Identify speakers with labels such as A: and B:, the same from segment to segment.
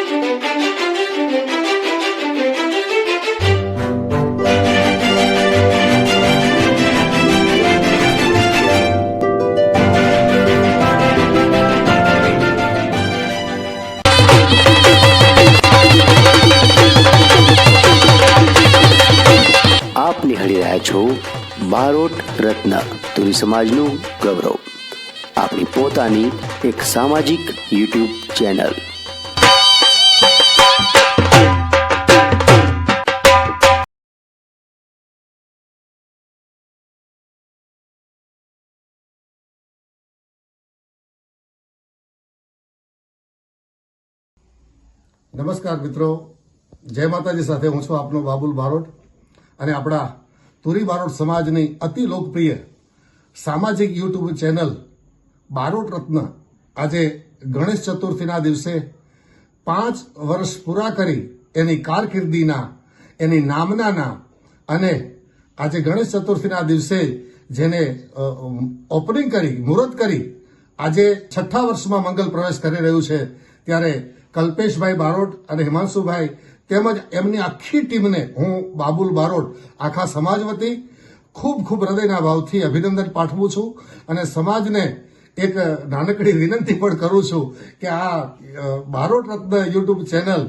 A: આપ નિહાળી રહ્યા છો બારોટ રત્ન તુરી સમાજનું ગૌરવ, આપણી પોતાની એક સામાજિક યુટ્યુબ ચેનલ।
B: નમસ્કાર મિત્રો, જય માતાજી। સાથે હું છું આપનો બાબુલ બારોટ અને આપણા તુરી બારોટ સમાજની અતિ લોકપ્રિય સામાજિક યુટ્યુબ ચેનલ બારોટ રત્ન આજે ગણેશ ચતુર્થીના દિવસે 5 વર્ષ પૂરા કરી એની કારકિર્દીના, એની નામનાના અને આજે ગણેશ ચતુર્થીના દિવસે જેને ઓપનિંગ કરી, મુહૂર્ત કરી આજે 6ઠ્ઠા વર્ષમાં મંગલ પ્રવેશ કરી રહ્યું છે, ત્યારે કલ્પેશભાઈ બારોટ અને હિમાંશુભાઈ તેમજ એમની આખી ટીમને હું બાબુલ બારોટ આખા સમાજ વતી ખૂબ ખૂબ હૃદયના ભાવથી અભિનંદન પાઠવું છું અને સમાજને એક નાનકડી વિનંતી પણ કરું છું કે આ બારોટ રત્ન યુટ્યુબ ચેનલ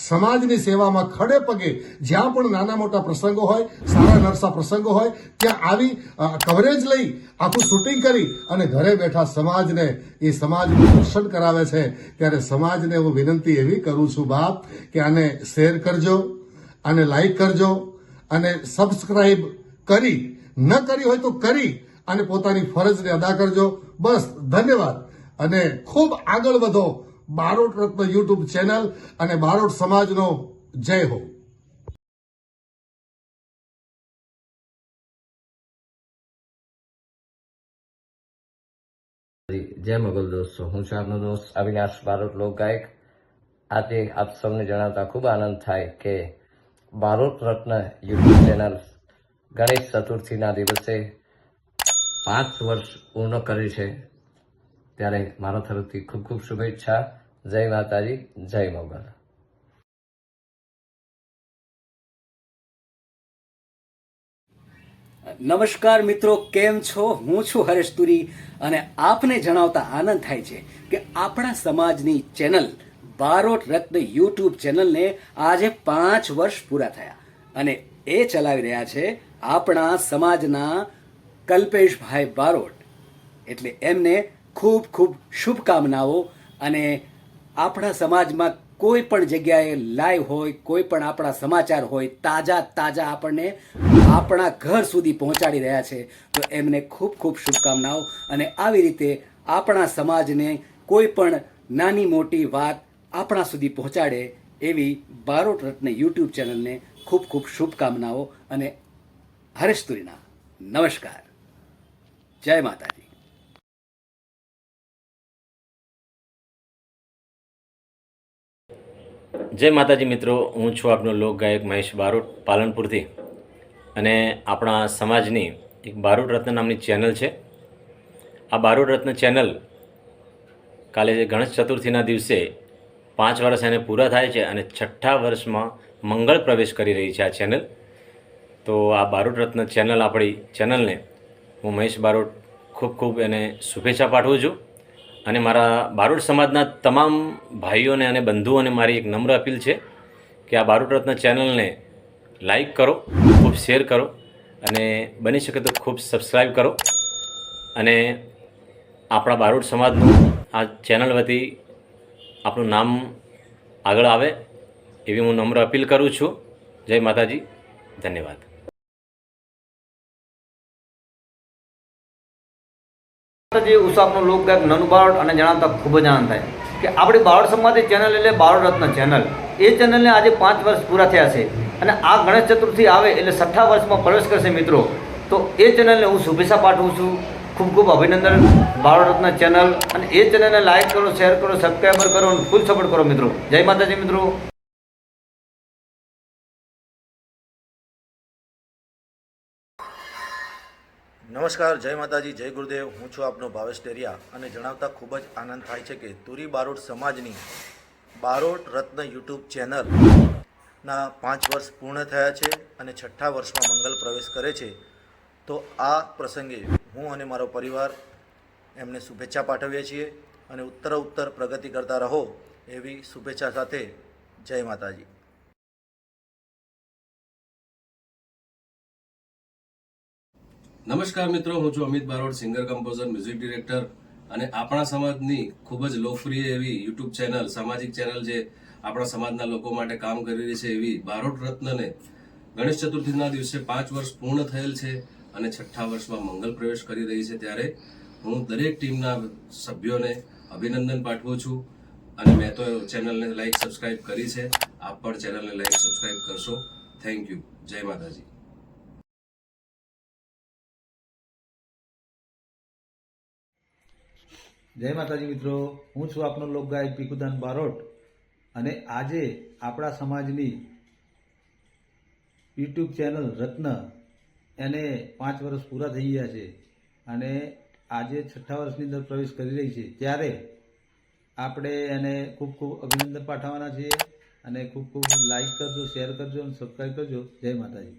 B: સમાજની સેવામાં ખડે પગે જ્યાં પણ નાના મોટા પ્રસંગો હોય, સારા નરસા પ્રસંગો હોય ત્યાં આવી કવરેજ લઈ આખું શૂટિંગ કરી અને ઘરે બેઠા સમાજને એ સમાજનું દર્શન કરાવે છે। ત્યારે સમાજને હું વિનંતી એવી કરું છું બાપ કે આને શેર કરજો, આને લાઈક કરજો અને સબસ્ક્રાઇબ કરી, ન કરી હોય તો કરી અને પોતાની ફરજને અદા કરજો। બસ, ધન્યવાદ અને ખૂબ આગળ વધો। બારોટ રત્ન યુટ્યુબ ચેનલ અને બારોટ સમાજનો જય હો।
C: જય મોગલ દોસ્તો, હું છું આપનો દોસ્ત અવિનાશ બારોટ લોક ગાયક। આજે આપ સૌને જણાવતા ખૂબ આનંદ થાય કે બારોટ રત્ન યુટ્યુબ ચેનલ ગણેશ ચતુર્થીના દિવસે 5 વર્ષ પૂર્ણ કરી છે, ત્યારે મારા તરફથી ખૂબ ખૂબ શુભેચ્છા। જય માતાજી, જય મોગલ।
D: નમસ્કાર મિત્રો, કેમ છો? હું છું હરેશ તુરી અને આપને જણાવતા આનંદ થાય છે કે આપણા સમાજની ચેનલ બારોટ રત્ન યુટ્યુબ ચેનલને આજે 5 વર્ષ પૂરા થયા અને એ ચલાવી રહ્યા છે આપણા સમાજના કલ્પેશભાઈ બારોટ। એટલે એમને ખૂબ ખૂબ શુભકામનાઓ। અને આપણા સમાજમાં કોઈ પણ જગ્યાએ લાઈવ હોય, કોઈ પણ આપણા સમાચાર હોય, તાજા આપણને આપણા ઘર સુધી પહોંચાડી રહ્યા છે, તો એમને ખૂબ ખૂબ શુભકામનાઓ। અને આવી રીતે આપણા સમાજને કોઈ પણ નાની મોટી વાત આપણા સુધી પહોંચાડે એવી બારોટ રત્ન યુટ્યુબ ચેનલને ખૂબ ખૂબ શુભકામનાઓ અને હરેશ તુરીના નમસ્કાર। જય માતાજી।
E: જય માતાજી મિત્રો, હું છું આપનો લોક ગાયક મહેશ બારોટ પાલનપુરથી અને આપણા સમાજની એક બારોટ રત્ન નામની ચેનલ છે। આ બારોટ રત્ન ચેનલ કાલે ગણેશ ચતુર્થીના દિવસે 5 વર્ષ એને પૂરા થાય છે અને 6ઠ્ઠા વર્ષમાં મંગળ પ્રવેશ કરી રહી છે આ ચેનલ। તો આ બારોટ રત્ન ચેનલ, આપણી ચેનલને હું મહેશ બારોટ ખૂબ ખૂબ એને શુભેચ્છા પાઠવું છું અને મારા બારોટ સમાજના તમામ ભાઈઓને અને બંધુઓને મારી એક નમ્ર અપીલ છે કે આ બારોટ રત્ન ચેનલને લાઈક કરો, ખૂબ શેર કરો અને બની શકે તો ખૂબ સબસ્ક્રાઈબ કરો અને આપણા બારોટ સમાજનું આ ચેનલ વતી આપણું નામ આગળ આવે એવી હું નમ્ર અપીલ કરું છું। જય માતાજી, ધન્યવાદ।
F: હું છું આપનો લોક ગાયક નનુ બારોટ અને જણાવતા ખૂબ જ આનંદ થાય કે આપણી બારોટ સમાજની ચેનલ એટલે બારોટ રત્ન ચેનલ। એ ચેનલને આજે 5 વર્ષ પૂરા થયા છે અને આ ગણેશ ચતુર્થી આવે એટલે 6ઠ્ઠા વર્ષમાં પ્રવેશ કરશે મિત્રો। તો એ ચેનલને હું શુભેચ્છા પાઠવું છું, ખૂબ ખૂબ અભિનંદન બારોટ રત્ન ચેનલ। અને એ ચેનલને લાઈક કરો, શેર કરો, સબસ્ક્રાઈબર કરો અને ફૂલ સપોર્ટ કરો મિત્રો। જય માતાજી મિત્રો।
G: નમસ્કાર, જય માતાજી, જય ગુરુદેવ। હું છું આપનો ભાવેશ ટેરિયા અને જણાવતા ખૂબ જ આનંદ થાય છે કે તુરી બારોટ સમાજની બારોટ રત્ન યુટ્યુબ ચેનલના 5 વર્ષ પૂર્ણ થયા છે અને 6ઠ્ઠા વર્ષમાં મંગલ પ્રવેશ કરે છે. તો આ પ્રસંગે હું અને મારો પરિવાર એમને શુભેચ્છા પાઠવીએ છીએ અને ઉત્તરોત્તર પ્રગતિ કરતા રહો એવી શુભેચ્છા સાથે જય માતાજી.
H: નમસ્કાર મિત્રો, હું છું Amit Barot, singer composer music director અને આપણા સમાજની ખૂબ જ લોકપ્રિય એવી યુટ્યુબ ચેનલ, સામાજિક ચેનલ જે આપણા સમાજના લોકો માટે કામ કરી રહી છે એવી બારોટ રત્નને ગણેશ ચતુર્થીના દિવસે 5 વર્ષ પૂર્ણ થયેલ છે અને 6ઠ્ઠા વર્ષમાં મંગલ પ્રવેશ કરી રહી છે. ત્યારે હું દરેક ટીમના સભ્યોને અભિનંદન પાઠવું છું અને મેં તો ચેનલને લાઈક સબસ્ક્રાઇબ કરી છે. આપ પણ ચેનલને લાઈક સબસ્ક્રાઇબ કરશો. Thank you. જય માતાજી.
I: જય માતાજી મિત્રો, હું છું આપનો લોકગાયક ભીખુદાન બારોટ અને આજે આપણા સમાજની યુટ્યુબ ચેનલ રત્ન એને 5 વર્ષ પૂરા થઈ ગયા છે અને આજે 6ઠ્ઠા વર્ષની અંદર પ્રવેશ કરી રહી છે. ત્યારે આપણે એને ખૂબ ખૂબ અભિનંદન પાઠવવાના છીએ અને ખૂબ ખૂબ લાઈક કરજો, શેર કરજો અને સબસ્ક્રાઈબ કરજો. જય માતાજી.